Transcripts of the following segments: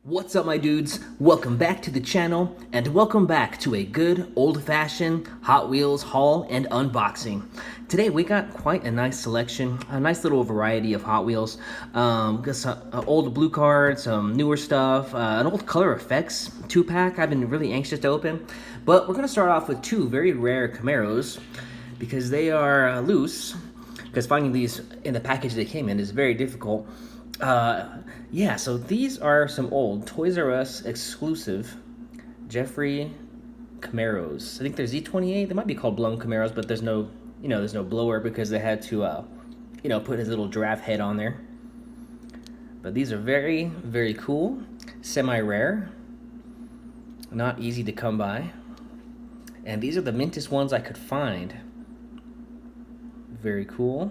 What's up, my dudes? Welcome back to the channel, and welcome back to a good old-fashioned Hot Wheels haul and unboxing. Today we got quite a nice selection, a nice little variety of Hot Wheels. Got some old blue cards, some newer stuff, an old Color Effects 2-pack I've been really anxious to open. But we're gonna start off with two very rare Camaros because they are loose. Because finding these in the package they came in is very difficult. Yeah, so these are some old Toys R Us exclusive Jeffrey Camaros. I think they're Z28. They might be called blown Camaros, but there's no, there's no blower because they had to, put his little giraffe head on there. But these are very, very cool, semi-rare, not easy to come by. And these are the mintest ones I could find. Very cool.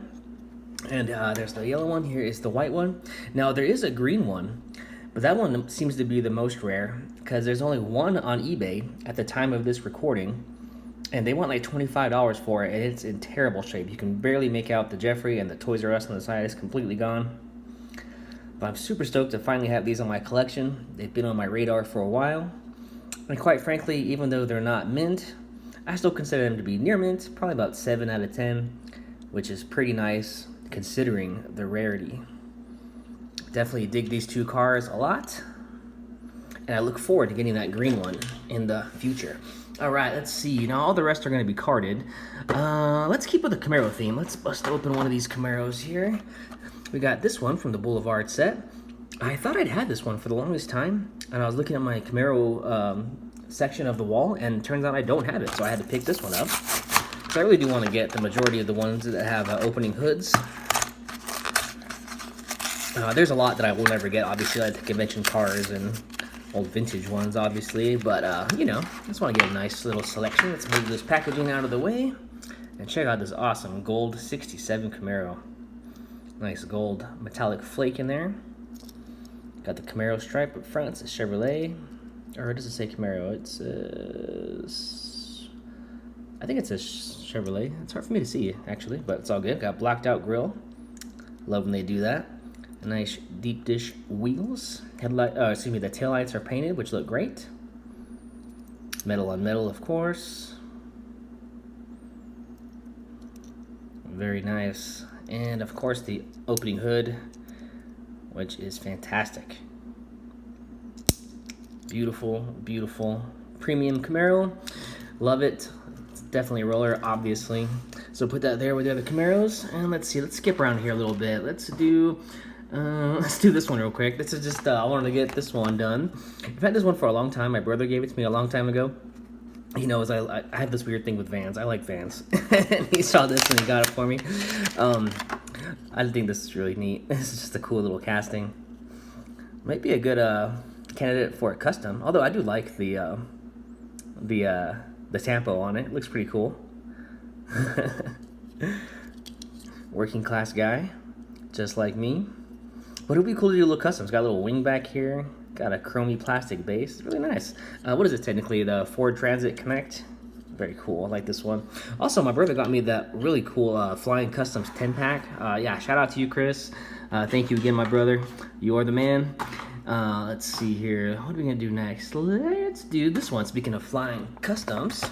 And there's the yellow one. Here is the white one. Now there is a green one, but that one seems to be the most rare because there's only one on eBay at the time of this recording, and they want like $25 for it, and it's in terrible shape. You can barely make out the Jeffrey, and the Toys R Us on the side is completely gone. But I'm super stoked to finally have these on my collection. They've been on my radar for a while, and quite frankly, even though they're not mint, I still consider them to be near mint, probably about 7 out of 10, which is pretty nice considering the rarity. Definitely dig these two cars a lot, and I look forward to getting that green one in the future. All right, let's see. Now all the rest are going to be carded. Let's keep with the Camaro theme. Let's bust open one of these Camaros here. We got this one from the Boulevard set. I thought I'd had this one for the longest time, and I was looking at my Camaro section of the wall, and it turns out I don't have it, so I had to pick this one up. So I really do want to get the majority of the ones that have opening hoods. There's a lot that I will never get, obviously, like the convention cars and old vintage ones, obviously, but, I just want to get a nice little selection. Let's move this packaging out of the way and check out this awesome gold 67 Camaro. Nice gold metallic flake in there. Got the Camaro stripe up front. It's a Chevrolet, or does it say Camaro? It says, I think it says Chevrolet. It's hard for me to see, actually, but it's all good. Got blacked out grill. Love when they do that. Nice deep dish wheels. The taillights are painted, which look great. Metal on metal, of course. Very nice. And of course the opening hood, which is fantastic. Beautiful, beautiful premium Camaro. Love it. It's definitely a roller, obviously. So put that there with the other Camaros, and let's see. Let's skip around here a little bit. Let's do this one real quick. This is just, I wanted to get this one done. I've had this one for a long time. My brother gave it to me a long time ago. He knows I have this weird thing with vans. I like vans. And he saw this and he got it for me. I think this is really neat. This is just a cool little casting. Might be a good candidate for a custom. Although I do like the tampo on it. It looks pretty cool. Working class guy, just like me. But it would be cool to do a little custom. It's got a little wing back here. Got a chromy plastic base. It's really nice. What is it technically? The Ford Transit Connect. Very cool. I like this one. Also, my brother got me that really cool Flying Customs 10-pack. Yeah, shout out to you, Chris. Thank you again, my brother. You are the man. Let's see here. What are we going to do next? Let's do this one. Speaking of Flying Customs.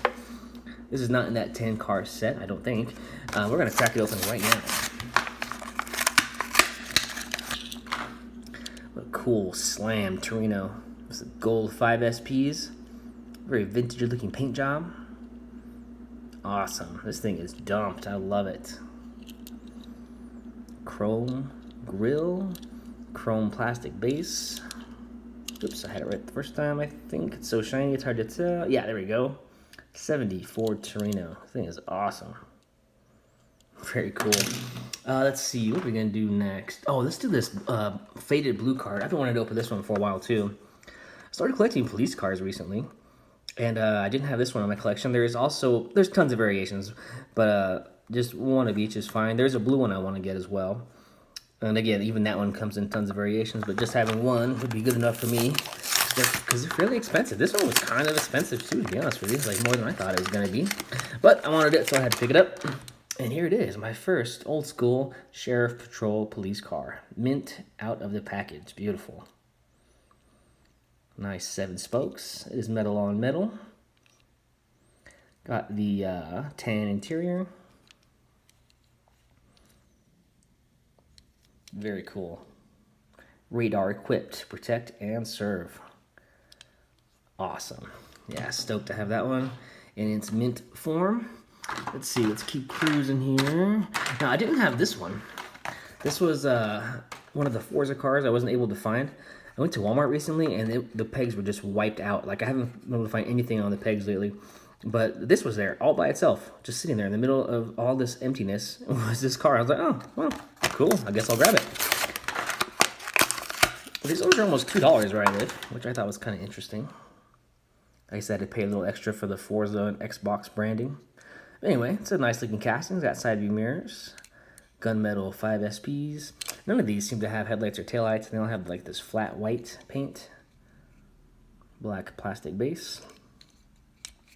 This is not in that 10-car set, I don't think. We're going to crack it open right now. What a cool slam Torino. It's a gold 5 SPs. Very vintage looking paint job. Awesome. This thing is dumped. I love it. Chrome grill. Chrome plastic base. Oops, I had it right the first time, I think. It's so shiny, it's hard to tell. Yeah, there we go. 74 Torino. This thing is awesome. Very cool. Let's see, what are we gonna do next? Oh, let's do this faded blue card. I've been wanting to open this one for a while too. I started collecting police cars recently, and I didn't have this one in my collection. There's tons of variations, but just one of each is fine. There's a blue one I want to get as well. And again, even that one comes in tons of variations, but just having one would be good enough for me. Because they're fairly expensive. This one was kind of expensive too, to be honest with you. It's like more than I thought it was going to be. But I wanted it, so I had to pick it up. And here it is, my first old school Sheriff Patrol police car. Mint out of the package. Beautiful. Nice 7 spokes. It is metal on metal. Got the tan interior. Very cool. Radar equipped, protect and serve. Awesome. Yeah, stoked to have that one in its mint form. Let's see, let's keep cruising here. Now, I didn't have this one. This was one of the Forza cars I wasn't able to find. I went to Walmart recently, and the pegs were just wiped out. Like, I haven't been able to find anything on the pegs lately. But this was there, all by itself, just sitting there in the middle of all this emptiness. Was this car. I was like, oh, well, cool. I guess I'll grab it. These are almost $2 where I live, which I thought was kind of interesting. I guess I had to pay a little extra for the Forza and Xbox branding. But anyway, it's a nice looking casting. It's got side view mirrors, gunmetal 5 SPs. None of these seem to have headlights or taillights. They all have like this flat white paint. Black plastic base.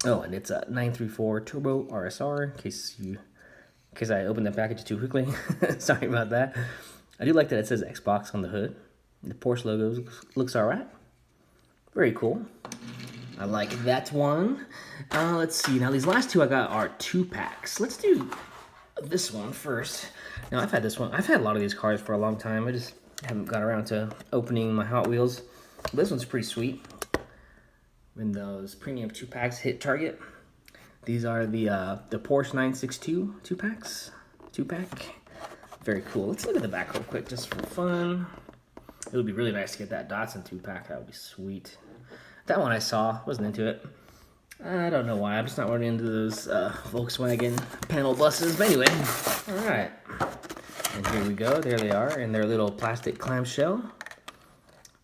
Oh, and it's a 934 Turbo RSR, in case I opened the package too quickly. Sorry about that. I do like that it says Xbox on the hood. The Porsche logo looks alright. Very cool. I like that one. Let's see. Now, these last two I got are 2-packs. Let's do this one first. Now, I've had this one. I've had a lot of these cars for a long time. I just haven't got around to opening my Hot Wheels. This one's pretty sweet. When those premium 2-packs hit Target. These are the Porsche 962 2-packs. 2-pack. Very cool. Let's look at the back real quick just for fun. It would be really nice to get that Datsun 2-pack. That would be sweet. That one I saw. Wasn't into it. I don't know why. I'm just not running into those Volkswagen panel buses. But anyway. Alright. And here we go. There they are in their little plastic clamshell.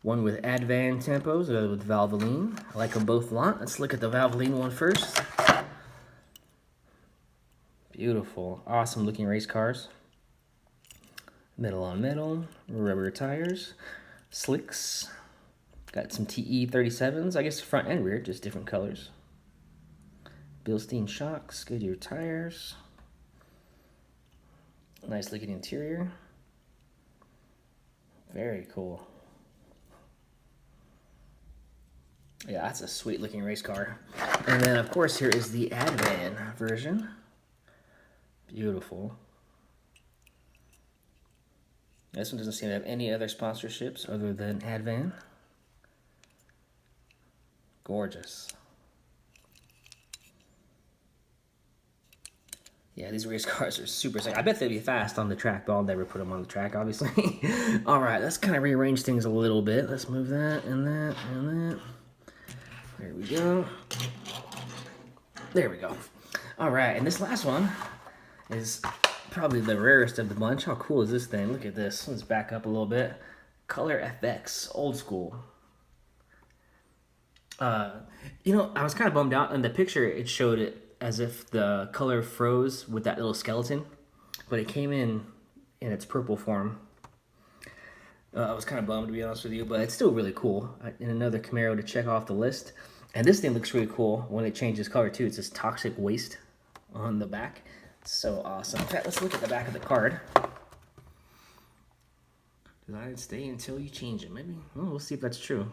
One with Advan tempos, the other with Valvoline. I like them both a lot. Let's look at the Valvoline one first. Beautiful. Awesome looking race cars. Metal on metal. Rubber tires. Slicks. Got some TE37s. I guess front and rear, just different colors. Bilstein shocks. Goodyear tires. Nice looking interior. Very cool. Yeah, that's a sweet looking race car. And then, of course, here is the Advan version. Beautiful. This one doesn't seem to have any other sponsorships other than Advan. Gorgeous. Yeah, these race cars are super sick. I bet they'd be fast on the track, but I'll never put them on the track, obviously. All right, let's kind of rearrange things a little bit. Let's move that and that and that. There we go. There we go. All right, and this last one is probably the rarest of the bunch. How cool is this thing? Look at this. Let's back up a little bit. Color FX, old school. You know, I was kind of bummed out. In the picture, it showed it as if the color froze with that little skeleton, but it came in its purple form. I was kind of bummed, to be honest with you, but it's still really cool. And another Camaro to check off the list. And this thing looks really cool when it changes color too. It says toxic waste on the back. So awesome. In fact, let's look at the back of the card. Designed to stay until you change it. Maybe. Well, we'll see if that's true.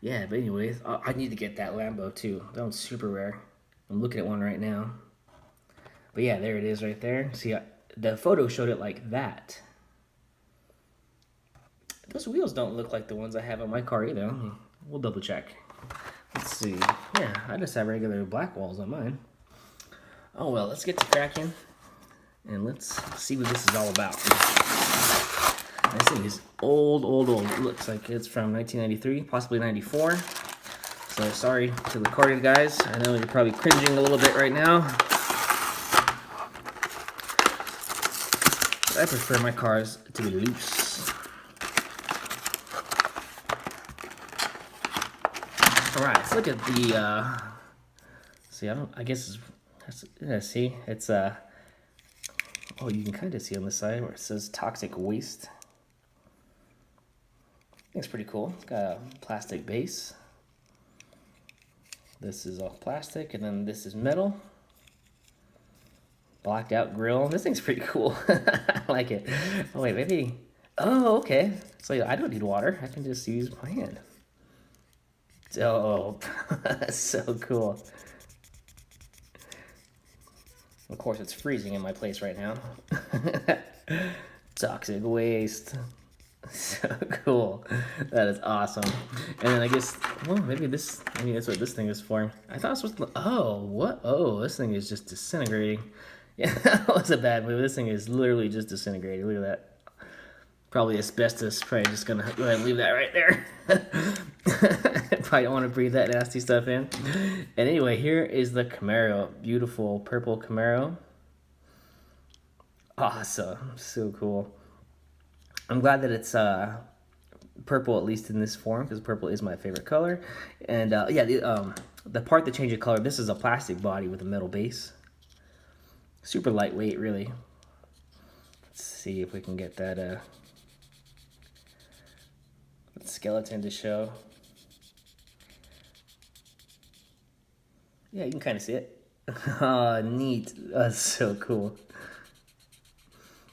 Yeah, but anyways, I need to get that Lambo too. That one's super rare. I'm looking at one right now. But yeah, there it is right there. See, the photo showed it like that. Those wheels don't look like the ones I have on my car either. We'll double check. Let's see. Yeah, I just have regular black walls on mine. Oh well, let's get to cracking. And let's see what this is all about. This thing is old. It looks like it's from 1993, possibly 94. So sorry to the carded guys. I know you're probably cringing a little bit right now. But I prefer my cars to be loose. All right, let's look at the. See, I guess see, it's oh, you can kind of see on the side where it says toxic waste. It's pretty cool. It's got a plastic base. This is all plastic, and then this is metal. Blacked out grill. This thing's pretty cool. I like it. Oh wait, maybe. Oh, okay. So I don't need water. I can just use my hand. Dope. That's so cool. Of course, it's freezing in my place right now. Toxic waste. So cool. That is awesome. And then I guess, well, maybe that's what this thing is for. I thought it was supposed to, oh, what? Oh, this thing is just disintegrating. Yeah, that was a bad move. This thing is literally just disintegrating. Look at that. Probably asbestos. Probably just gonna go ahead and leave that right there. Probably don't want to breathe that nasty stuff in. And anyway, here is the Camaro. Beautiful purple Camaro. Awesome. So cool. I'm glad that it's purple, at least in this form, because purple is my favorite color. And yeah, the part that changes color, this is a plastic body with a metal base. Super lightweight, really. Let's see if we can get that skeleton to show. Yeah, you can kind of see it. Oh, neat. That's so cool.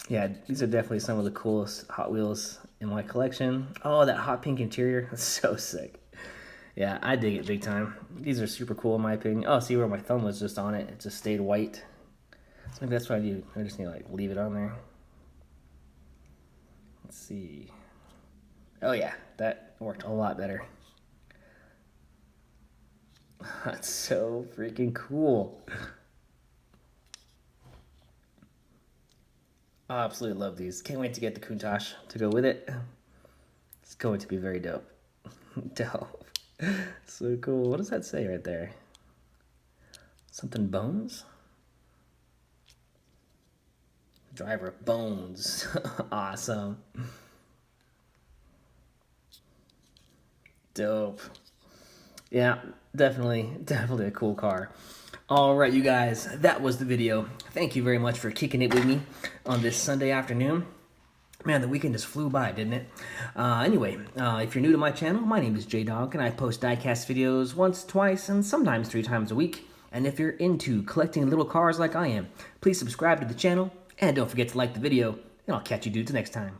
Yeah, these are definitely some of the coolest Hot Wheels in my collection. Oh, that hot pink interior. That's so sick. Yeah, I dig it big time. These are super cool in my opinion. Oh, see where my thumb was just on it. It just stayed white. So maybe that's what I do. I just need to like leave it on there. Let's see. Oh yeah, that worked a lot better. That's so freaking cool. I absolutely love these. Can't wait to get the Countach to go with it. It's going to be very dope. Dope. So cool. What does that say right there? Something Bones? Driver Bones. Awesome. Dope. Yeah, definitely a cool car. All right, you guys, that was the video. Thank you very much for kicking it with me on this Sunday afternoon. Man, the weekend just flew by, didn't it? Anyway, if you're new to my channel, my name is J-Dog, and I post diecast videos once, twice, and sometimes 3 times a week. And if you're into collecting little cars like I am, please subscribe to the channel, and don't forget to like the video, and I'll catch you dudes next time.